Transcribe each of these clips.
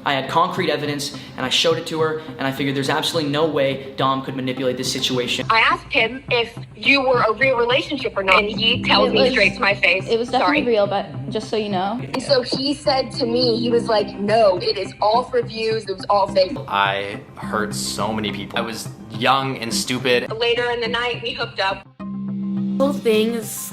I had concrete evidence, and I showed it to her, and I figured there's absolutely no way Dom could manipulate this situation. I asked him if you were a real relationship or not, and he tells me straight to my face, it was definitely real, but just so you know. So he said to me, he was like, no, it is all for views, it was all fake. I hurt so many people. I was young and stupid. Later in the night, we hooked up. The whole thing is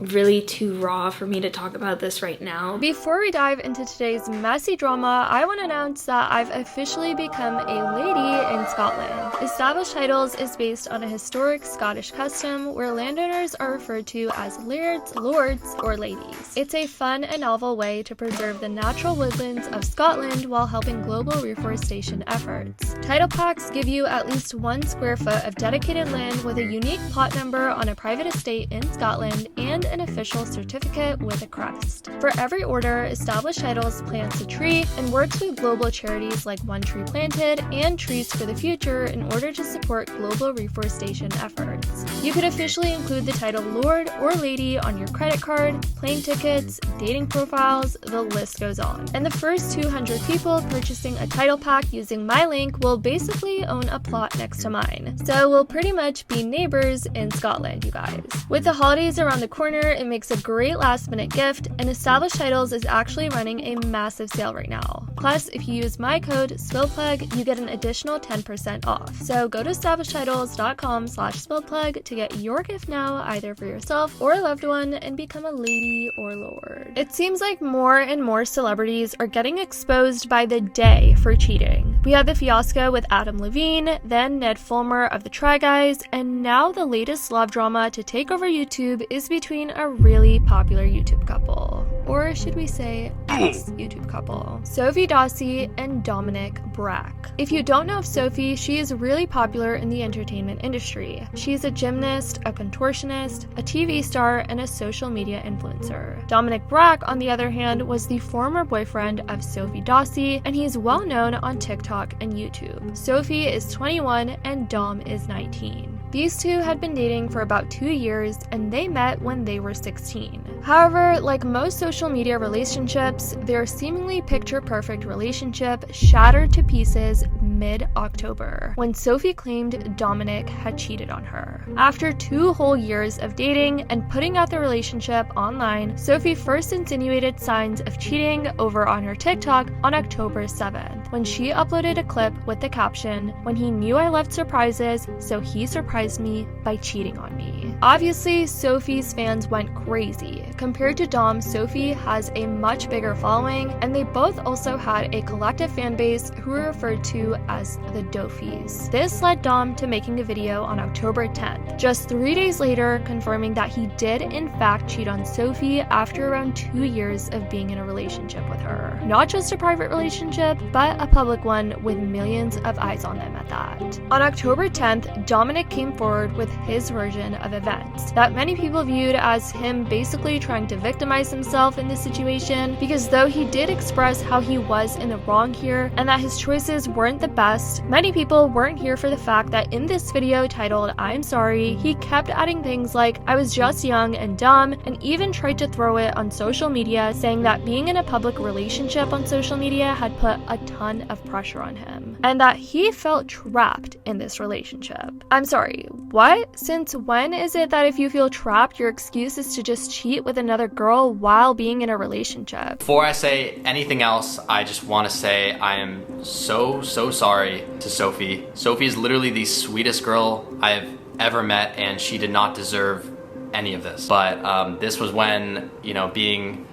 really too raw for me to talk about this right now. Before we dive into today's messy drama, I want to announce that I've officially become a lady in Scotland. Established titles is based on a historic Scottish custom where landowners are referred to as lairds, lords, or ladies. It's a fun and novel way to preserve the natural woodlands of Scotland while helping global reforestation efforts. Title packs give you at least 1 square foot of dedicated land with a unique plot number on a private estate in Scotland and an official certificate with a crest. For every order, Established Titles plants a tree and works with global charities like One Tree Planted and Trees for the Future in order to support global reforestation efforts. You could officially include the title Lord or Lady on your credit card, plane tickets, dating profiles, the list goes on. And the first 200 people purchasing a title pack using my link will basically own a plot next to mine. So we'll pretty much be neighbors in Scotland, you guys. With the holidays around the corner, it makes a great last-minute gift, and Established Titles is actually running a massive sale right now. Plus, if you use my code SPILLPLUG, you get an additional 10% off. So go to establishedtitles.com/SPILLPLUG to get your gift now, either for yourself or a loved one, and become a lady or lord. It seems like more and more celebrities are getting exposed by the day for cheating. We had the fiasco with Adam Levine, then Ned Fulmer of the Try Guys, and now the latest love drama to take over YouTube is between a really popular YouTube couple. Or should we say ex-YouTube couple. Sophie Dossi and Dominic Brack. If you don't know of Sophie, she is really popular in the entertainment industry. She's a gymnast, a contortionist, a TV star, and a social media influencer. Dominic Brack, on the other hand, was the former boyfriend of Sophie Dossi, and he's well known on TikTok and YouTube. Sophie is 21 and Dom is 19. These two had been dating for about 2 years, and they met when they were 16. However, like most social media relationships, their seemingly picture-perfect relationship shattered to pieces mid-October, when Sophie claimed Dominic had cheated on her. After 2 whole years of dating and putting out the relationship online, Sophie first insinuated signs of cheating over on her TikTok on October 7th, when she uploaded a clip with the caption, "When he knew I loved surprises, so he surprised me by cheating on me." Obviously, Sophie's fans went crazy. Compared to Dom, Sophie has a much bigger following, and they both also had a collective fan base who were referred to as the Dofies. This led Dom to making a video on October 10th, just 3 days later, confirming that he did in fact cheat on Sophie after around 2 years of being in a relationship with her. Not just a private relationship, but a public one with millions of eyes on them at that. On October 10th, Dominic came forward with his version of events that many people viewed as him basically trying to victimize himself in this situation, because though he did express how he was in the wrong here and that his choices weren't the best, many people weren't here for the fact that in this video titled "I'm sorry," he kept adding things like "I was just young and dumb," and even tried to throw it on social media, saying that being in a public relationship on social media had put a ton of pressure on him, and that he felt trapped in this relationship. I'm sorry, what? Since when is it that if you feel trapped, your excuse is to just cheat with another girl while being in a relationship? Before I say anything else, I just want to say I am so sorry to Sophie. Sophie is literally the sweetest girl I've ever met, and she did not deserve any of this. But this was when, being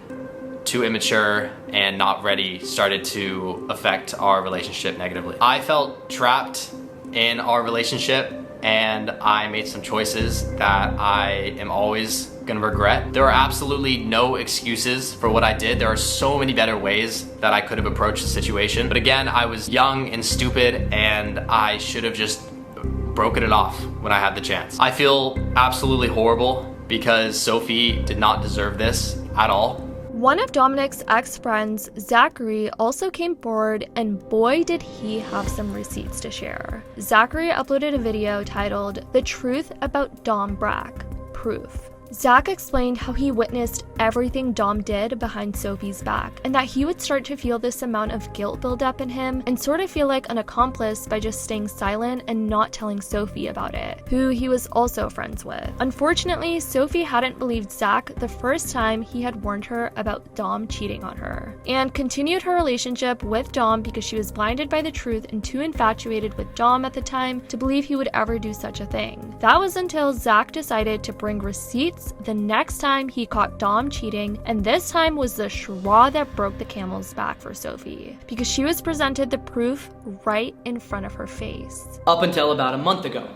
too immature and not ready started to affect our relationship negatively. I felt trapped in our relationship, and I made some choices that I am always gonna regret. There are absolutely no excuses for what I did. There are so many better ways that I could have approached the situation. But again, I was young and stupid, and I should have just broken it off when I had the chance. I feel absolutely horrible because Sophie did not deserve this at all. One of Dominic's ex-friends, Zachary, also came forward, and boy did he have some receipts to share. Zachary uploaded a video titled "The Truth About Dom Brack. Proof." Zach explained how he witnessed everything Dom did behind Sophie's back, and that he would start to feel this amount of guilt build up in him and sort of feel like an accomplice by just staying silent and not telling Sophie about it, who he was also friends with. Unfortunately, Sophie hadn't believed Zach the first time he had warned her about Dom cheating on her, and continued her relationship with Dom because she was blinded by the truth and too infatuated with Dom at the time to believe he would ever do such a thing. That was until Zach decided to bring receipts the next time he caught Dom cheating, and this time was the straw that broke the camel's back for Sophie, because she was presented the proof right in front of her face. Up until about a month ago,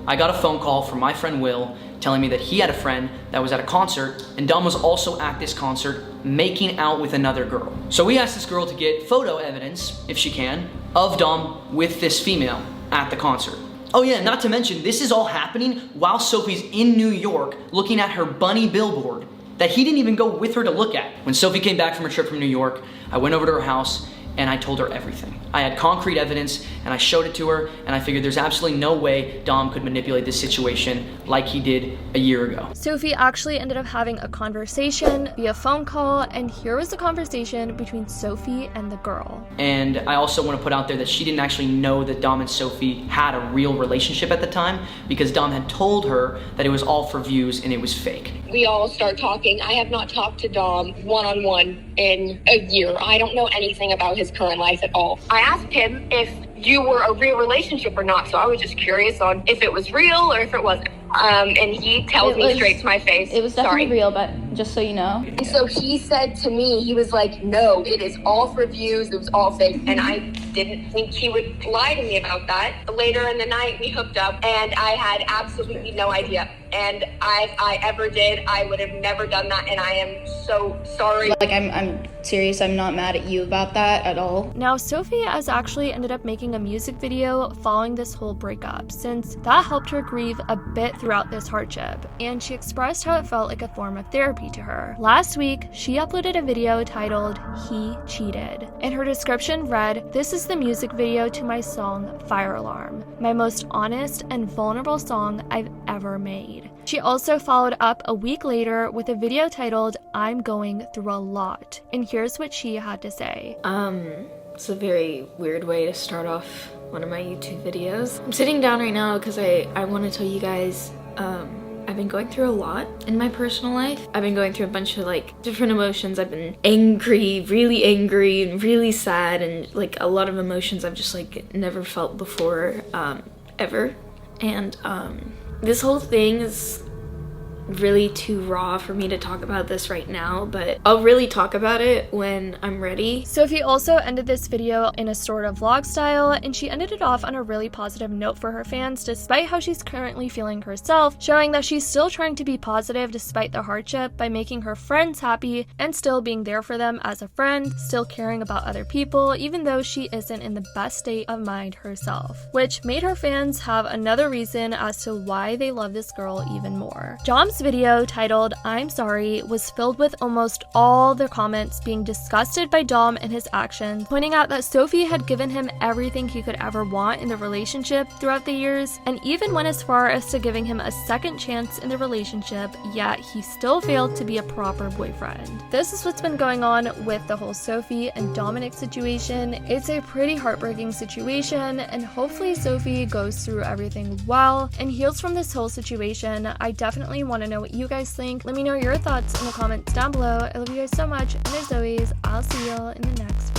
I got a phone call from my friend Will telling me that he had a friend that was at a concert, and Dom was also at this concert making out with another girl. So we asked this girl to get photo evidence, if she can, of Dom with this female at the concert. Oh yeah, not to mention, this is all happening while Sophie's in New York looking at her bunny billboard that he didn't even go with her to look at. When Sophie came back from her trip from New York, I went over to her house and I told her everything. I had concrete evidence and I showed it to her, and I figured there's absolutely no way Dom could manipulate this situation like he did a year ago. Sophie actually ended up having a conversation via phone call, and here was the conversation between Sophie and the girl. And I also want to put out there that she didn't actually know that Dom and Sophie had a real relationship at the time, because Dom had told her that it was all for views and it was fake. We all start talking. I have not talked to Dom one-on-one in a year. I don't know anything about his current life at all. I asked him if you were a real relationship or not, so I was just curious on if it was real or if it wasn't. And he tells me straight to my face. It was definitely real, but just so you know. And so he said to me, he was like, no, it is all for views. It was all fake. And I didn't think he would lie to me about that. Later in the night, we hooked up, and I had absolutely no idea. And if I ever did, I would have never done that. And I am so sorry. Like, I'm serious. I'm not mad at you about that at all. Now, Sophie has actually ended up making a music video following this whole breakup, since that helped her grieve a bit throughout this hardship, and she expressed how it felt like a form of therapy to her. Last week, she uploaded a video titled "He Cheated," and her description read, "This is the music video to my song Fire Alarm, my most honest and vulnerable song I've ever made." She also followed up a week later with a video titled "I'm Going Through a Lot," and here's what she had to say. It's a very weird way to start off one of my YouTube videos. I'm sitting down right now because I want to tell you guys, I've been going through a lot in my personal life. I've been going through a bunch of like different emotions. I've been angry, and really sad, and like a lot of emotions I've just like never felt before, ever. And this whole thing is really too raw for me to talk about this right now, but I'll really talk about it when I'm ready. Sophie also ended this video in a sort of vlog style, and she ended it off on a really positive note for her fans despite how she's currently feeling herself, showing that she's still trying to be positive despite the hardship by making her friends happy and still being there for them as a friend, still caring about other people even though she isn't in the best state of mind herself, which made her fans have another reason as to why they love this girl even more. Dom's video titled "I'm Sorry" was filled with almost all the comments being disgusted by Dom and his actions, pointing out that Sophie had given him everything he could ever want in the relationship throughout the years, and even went as far as to giving him a second chance in the relationship, yet he still failed to be a proper boyfriend. This is what's been going on with the whole Sophie and Dominic situation. It's a pretty heartbreaking situation, and hopefully Sophie goes through everything well and heals from this whole situation. I definitely want to know what you guys think. Let me know your thoughts in the comments down below. I love you guys so much, and as always, I'll see y'all in the next video.